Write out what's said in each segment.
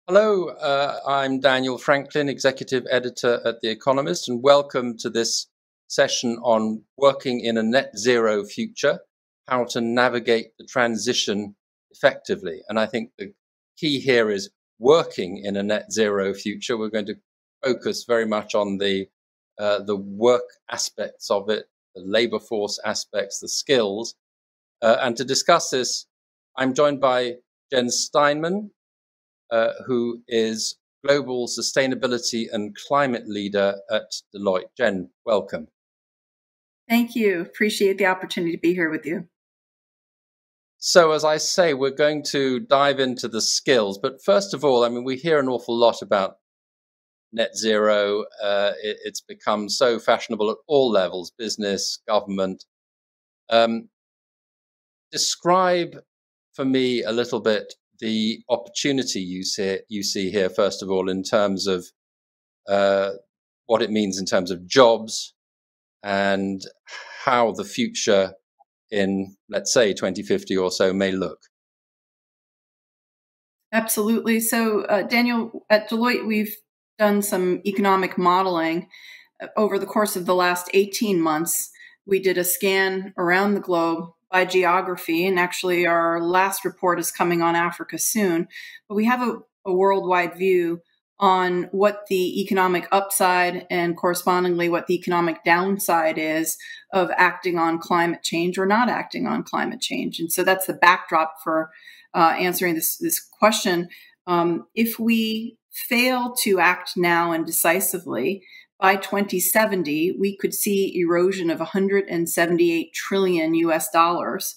Hello, I'm Daniel Franklin, Executive Editor at The Economist, and welcome to this session on working in a net zero future, how to navigate the transition effectively. And I think the key here is working in a net zero future. We're going to focus very much on the work aspects of it, the labor force aspects, the skills. And to discuss this, I'm joined by Jen Steinman, who is Global Sustainability and Climate Leader at Deloitte. Jen, welcome. Thank you. Appreciate the opportunity to be here with you. So, as I say, we're going to dive into the skills. But first of all, I mean, we hear an awful lot about net zero. It's become so fashionable at all levels, business, government. Describe for me a little bit the opportunity you see here, first of all, in terms of what it means in terms of jobs and how the future in, let's say, 2050 or so may look. Absolutely. So, Daniel, at Deloitte, we've done some economic modeling over the course of the last 18 months. We did a scan around the globe by geography, and actually our last report is coming on Africa soon. But we have a worldwide view on what the economic upside and correspondingly what the economic downside is of acting on climate change or not acting on climate change. And so that's the backdrop for answering this question. If we fail to act now and decisively, by 2070, we could see erosion of 178 trillion US dollars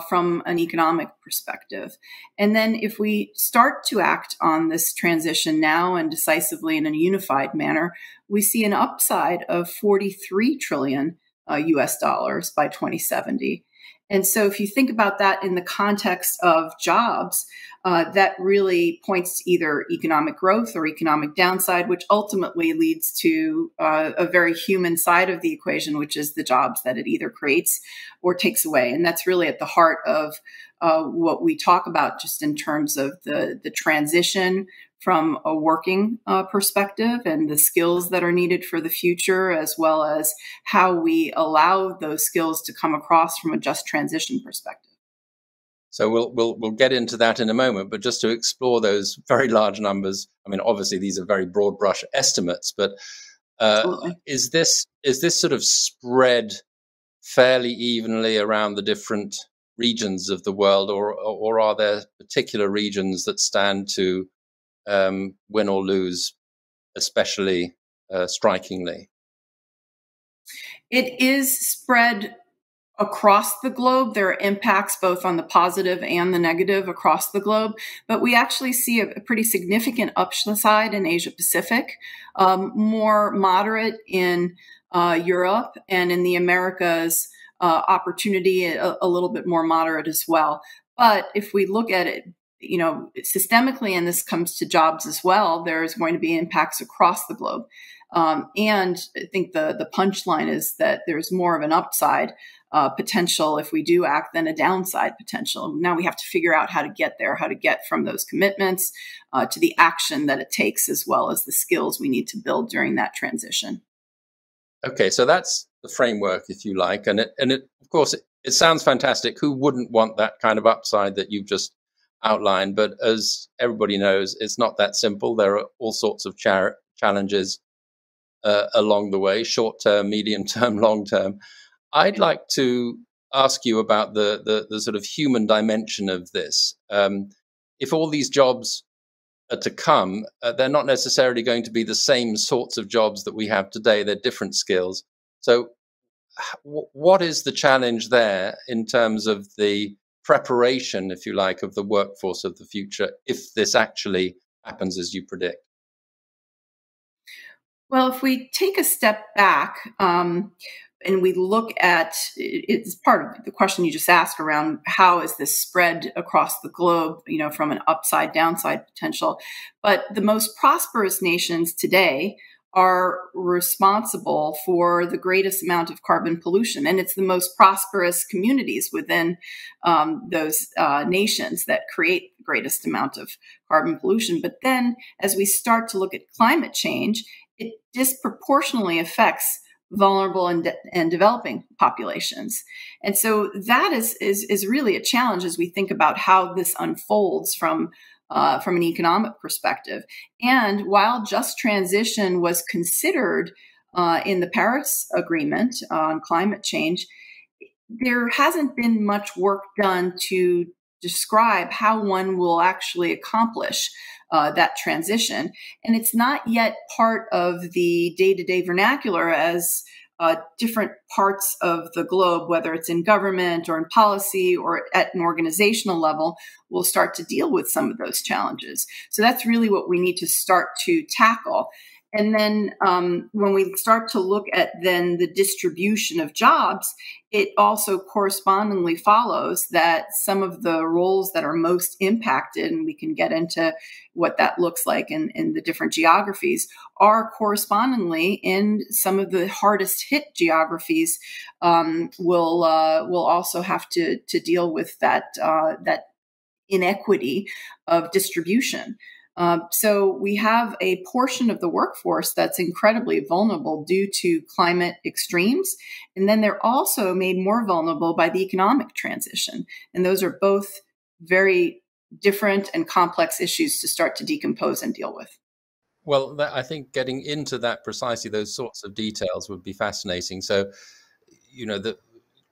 from an economic perspective. And then if we start to act on this transition now and decisively in a unified manner, we see an upside of 43 trillion US dollars by 2070. And so if you think about that in the context of jobs, that really points to either economic growth or economic downside, which ultimately leads to a very human side of the equation, which is the jobs that it either creates or takes away. And that's really at the heart of what we talk about just in terms of the transition from a working perspective and the skills that are needed for the future, as well as how we allow those skills to come across from a just transition perspective. So we'll get into that in a moment, but just to explore those very large numbers. I mean, obviously these are very broad brush estimates, but is this sort of spread fairly evenly around the different regions of the world, or are there particular regions that stand to win or lose, especially strikingly? It is spread across the globe. There are impacts both on the positive and the negative across the globe, but we actually see a pretty significant upside in Asia Pacific, more moderate in Europe, and in the Americas, opportunity a little bit more moderate as well. But if we look at it, systemically, and this comes to jobs as well, there's going to be impacts across the globe. And I think the punchline is that there's more of an upside potential if we do act than a downside potential. Now we have to figure out how to get there, how to get from those commitments to the action that it takes, as well as the skills we need to build during that transition. Okay, so that's the framework, if you like, and it of course it sounds fantastic. Who wouldn't want that kind of upside that you've just outlined? But as everybody knows, it's not that simple. There are all sorts of challenges along the way, short term, medium term, long term. I'd like to ask you about the sort of human dimension of this. If all these jobs are to come, they're not necessarily going to be the same sorts of jobs that we have today. They're different skills. So what is the challenge there in terms of the preparation, if you like, of the workforce of the future, if this actually happens as you predict? Well, if we take a step back and we look at, it's part of the question you just asked around how is this spread across the globe, from an upside downside potential. But the most prosperous nations today are responsible for the greatest amount of carbon pollution. And it's the most prosperous communities within those nations that create greatest amount of carbon pollution. But then as we start to look at climate change, it disproportionately affects vulnerable and developing populations. And so that is really a challenge as we think about how this unfolds from an economic perspective. And while just transition was considered in the Paris Agreement on climate change, there hasn't been much work done to describe how one will actually accomplish that transition. And it's not yet part of the day-to-day vernacular as different parts of the globe, whether it's in government or in policy or at an organizational level, will start to deal with some of those challenges. So that's really what we need to start to tackle. And then when we start to look at then the distribution of jobs, it also correspondingly follows that some of the roles that are most impacted, and we can get into what that looks like in the different geographies, are correspondingly in some of the hardest hit geographies will also have to deal with that inequity of distribution. So we have a portion of the workforce that's incredibly vulnerable due to climate extremes. And then they're also made more vulnerable by the economic transition. And those are both very different and complex issues to start to decompose and deal with. Well, I think getting into that precisely, those sorts of details would be fascinating. So,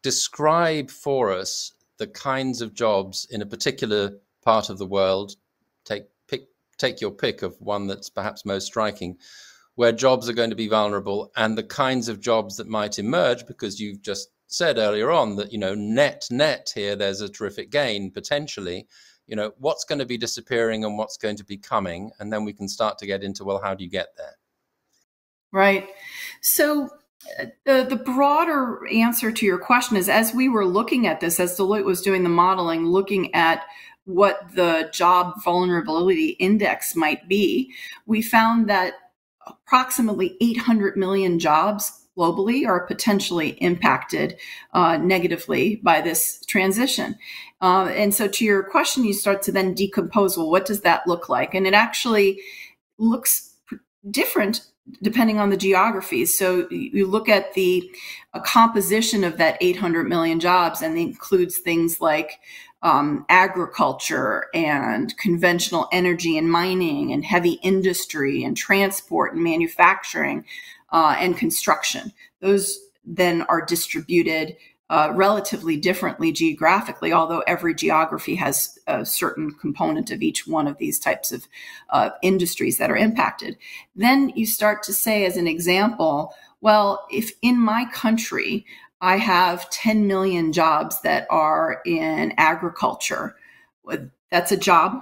describe for us the kinds of jobs in a particular part of the world. Take your pick of one that's perhaps most striking, where jobs are going to be vulnerable, and the kinds of jobs that might emerge, because you've just said earlier on that, net here, there's a terrific gain potentially. What's going to be disappearing and what's going to be coming, and then we can start to get into, well, how do you get there? Right. So the broader answer to your question is, as we were looking at this, as Deloitte was doing the modeling, looking at what the job vulnerability index might be, we found that approximately 800 million jobs globally are potentially impacted negatively by this transition. And so to your question, you start to then decompose, well, what does that look like? And it actually looks different depending on the geographies. So you look at the composition of that 800 million jobs, and it includes things like agriculture and conventional energy and mining and heavy industry and transport and manufacturing and construction. Those then are distributed relatively differently geographically, although every geography has a certain component of each one of these types of industries that are impacted. Then you start to say, as an example, well, if in my country I have 10 million jobs that are in agriculture, that's a job.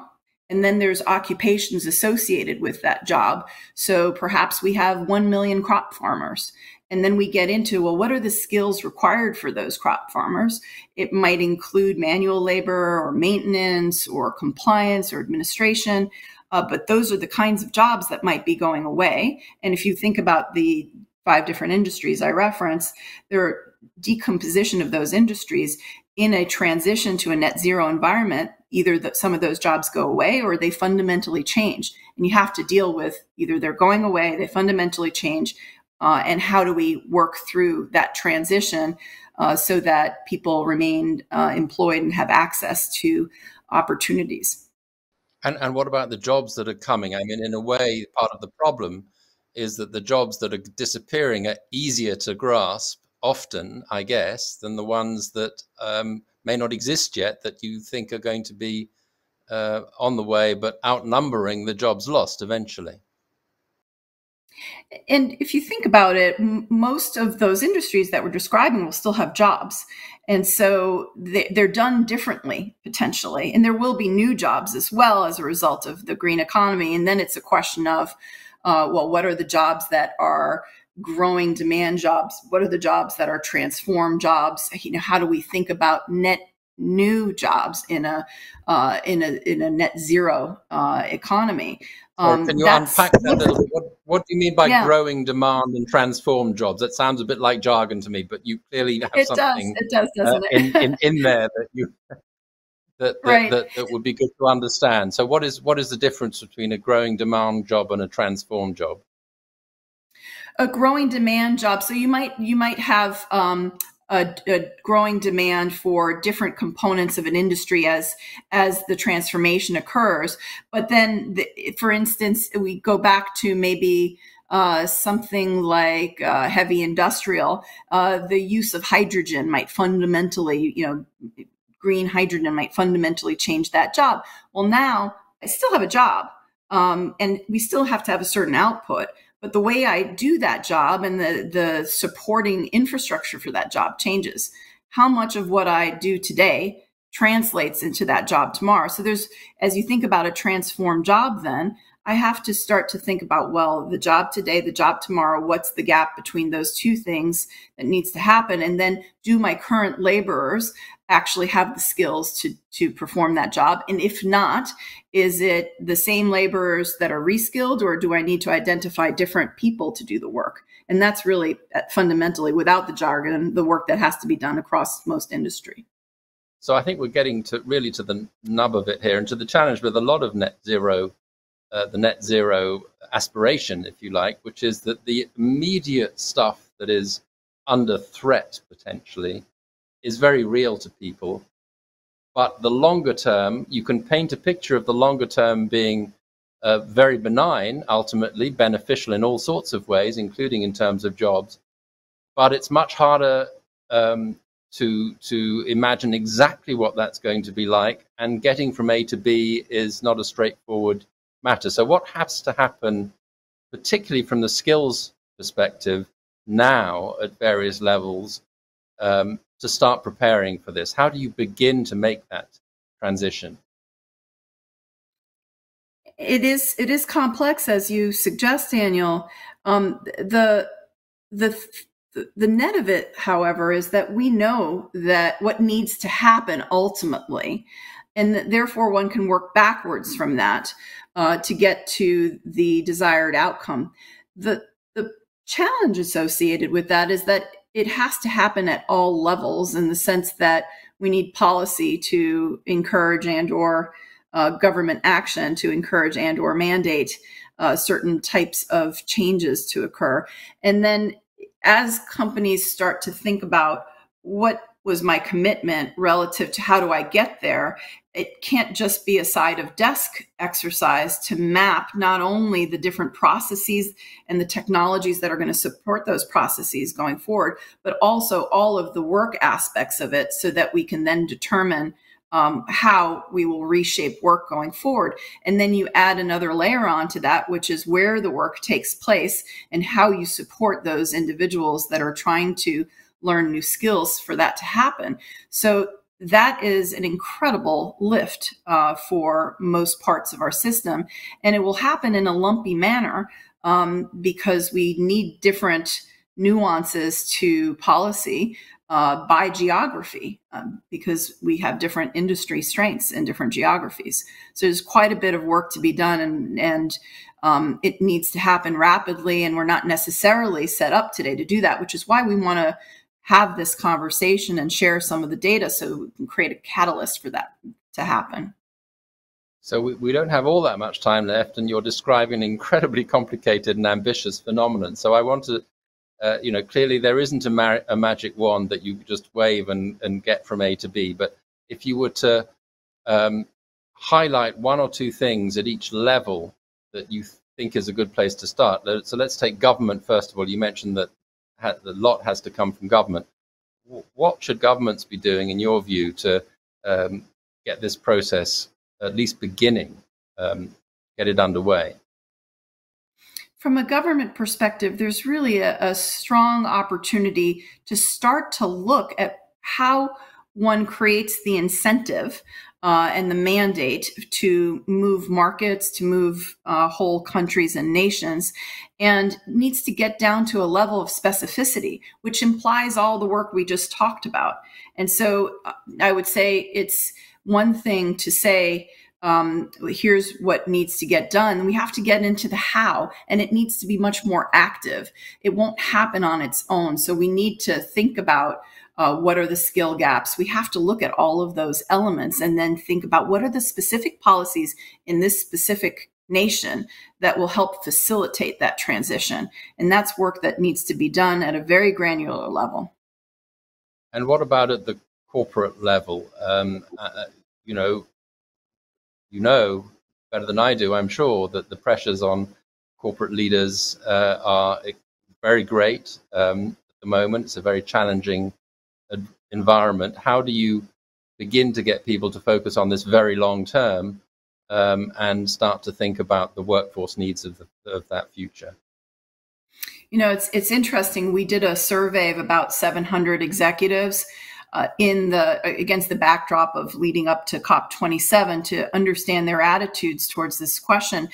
And then there's occupations associated with that job. So perhaps we have 1 million crop farmers. And then we get into, well, what are the skills required for those crop farmers? It might include manual labor or maintenance or compliance or administration. But those are the kinds of jobs that might be going away. And if you think about the 5 different industries I referenced, there are decomposition of those industries in a transition to a net zero environment. Either some of those jobs go away or they fundamentally change. And you have to deal with either they're going away, they fundamentally change, and how do we work through that transition so that people remain employed and have access to opportunities. And what about the jobs that are coming? I mean, in a way, part of the problem is that the jobs that are disappearing are easier to grasp often, I guess, than the ones that may not exist yet, that you think are going to be on the way, but outnumbering the jobs lost eventually. And if you think about it, most of those industries that we're describing will still have jobs. And so they're done differently, potentially. And there will be new jobs as well as a result of the green economy. And then it's a question of, well, what are the jobs that are growing demand jobs? What are the jobs that are transform jobs? How do we think about net new jobs in a net zero economy? Can you unpack that a little bit? What do you mean by growing demand and transform jobs? That sounds a bit like jargon to me, but you clearly have something it does, doesn't it? in there that you... Right. that would be good to understand. So what is the difference between a growing demand job and a transform job? A growing demand job. So you might have a growing demand for different components of an industry as the transformation occurs. But then, for instance, we go back to maybe something like heavy industrial. The use of hydrogen might fundamentally, green hydrogen might fundamentally change that job. Well, now I still have a job, and we still have to have a certain output. But the way I do that job and the supporting infrastructure for that job changes. How much of what I do today translates into that job tomorrow? So as you think about a transformed job, then I have to start to think about, well, the job today, the job tomorrow, what's the gap between those two things that needs to happen? And then do my current laborers actually have the skills to perform that job? And if not, is it the same laborers that are reskilled, or do I need to identify different people to do the work? And that's really fundamentally, without the jargon, the work that has to be done across most industry. So I think we're getting to the nub of it here, and to the challenge with a lot of net zero, the net zero aspiration, if you like, which is that the immediate stuff that is under threat potentially is very real to people. But the longer term, you can paint a picture of the longer term being very benign, ultimately beneficial in all sorts of ways, including in terms of jobs. But it's much harder to imagine exactly what that's going to be like, and getting from A to B is not a straightforward matter. So what has to happen, particularly from the skills perspective now at various levels, to start preparing for this? How do you begin to make that transition? It is complex, as you suggest, Daniel. The net of it, however, is that we know that what needs to happen ultimately, and therefore one can work backwards from that to get to the desired outcome. The challenge associated with that is that it has to happen at all levels, in the sense that we need policy to encourage and or government action to encourage and or mandate certain types of changes to occur. And then as companies start to think about what was my commitment relative to how do I get there, it can't just be a side of desk exercise to map not only the different processes and the technologies that are going to support those processes going forward, but also all of the work aspects of it, so that we can then determine how we will reshape work going forward. And then you add another layer onto that, which is where the work takes place and how you support those individuals that are trying to learn new skills for that to happen. So that is an incredible lift for most parts of our system. And it will happen in a lumpy manner because we need different nuances to policy by geography, because we have different industry strengths in different geographies. So there's quite a bit of work to be done, and it needs to happen rapidly, and we're not necessarily set up today to do that, which is why we want to have this conversation and share some of the data so we can create a catalyst for that to happen. So we don't have all that much time left, and you're describing an incredibly complicated and ambitious phenomenon. So I want to, clearly there isn't a magic wand that you just wave and get from A to B. But if you were to highlight one or two things at each level that you think is a good place to start. So let's take government first of all. You mentioned that a lot has to come from government. What should governments be doing, in your view, to get this process at least beginning, get it underway? From a government perspective, there's really a strong opportunity to start to look at how one creates the incentive and the mandate to move markets, to move whole countries and nations, and needs to get down to a level of specificity, which implies all the work we just talked about. And so I would say it's one thing to say, here's what needs to get done. We have to get into the how, and it needs to be much more active. It won't happen on its own. So we need to think about What are the skill gaps? We have to look at all of those elements and then think about what are the specific policies in this specific nation that will help facilitate that transition. And that's work that needs to be done at a very granular level. And what about at the corporate level? You know better than I do, I'm sure, that the pressures on corporate leaders are very great at the moment. It's a very challenging environment. How do you begin to get people to focus on this very long term and start to think about the workforce needs of that future? You know, it's interesting. We did a survey of about 700 executives against the backdrop of leading up to COP27 to understand their attitudes towards this question.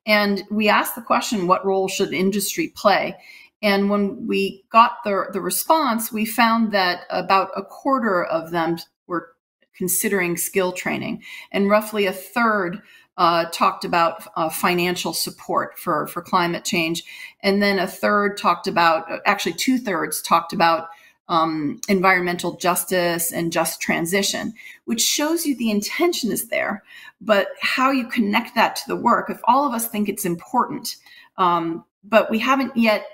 And we asked the question, what role should industry play? And when we got the response, we found that about a quarter of them were considering skill training, and roughly a third talked about financial support for climate change. And then a third talked about, actually 2/3 talked about environmental justice and just transition, which shows you the intention is there, but how you connect that to the work. If all of us think it's important, but we haven't yet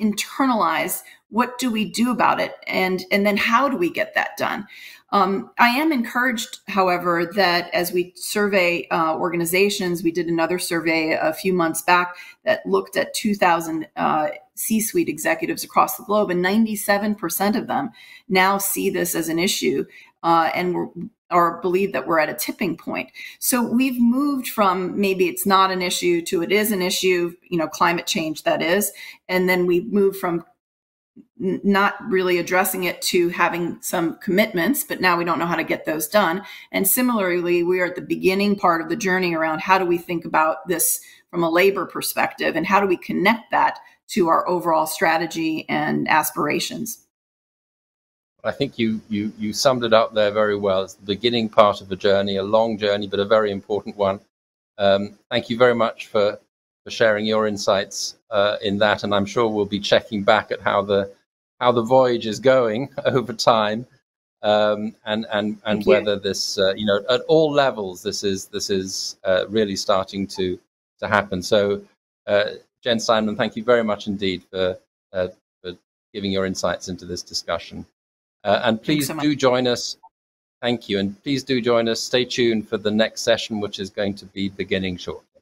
internalized, what do we do about it? And then how do we get that done? I am encouraged, however, that as we survey organizations, we did another survey a few months back that looked at 2,000 C-suite executives across the globe, and 97% of them now see this as an issue or believe that we're at a tipping point. So we've moved from maybe it's not an issue to it is an issue, climate change, that is. And then we've moved from not really addressing it to having some commitments, but now we don't know how to get those done. And similarly, we are at the beginning part of the journey around how do we think about this from a labor perspective, and how do we connect that to our overall strategy and aspirations. I think you summed it up there very well. It's the beginning part of the journey, a long journey, but a very important one. Thank you very much for sharing your insights in that, and I'm sure we'll be checking back at how the voyage is going over time, and whether this, at all levels, this is really starting to happen. So, Jen Steinman, thank you very much indeed for giving your insights into this discussion. And please do join us. Thank you, and please do join us. Stay tuned for the next session, which is going to be beginning shortly.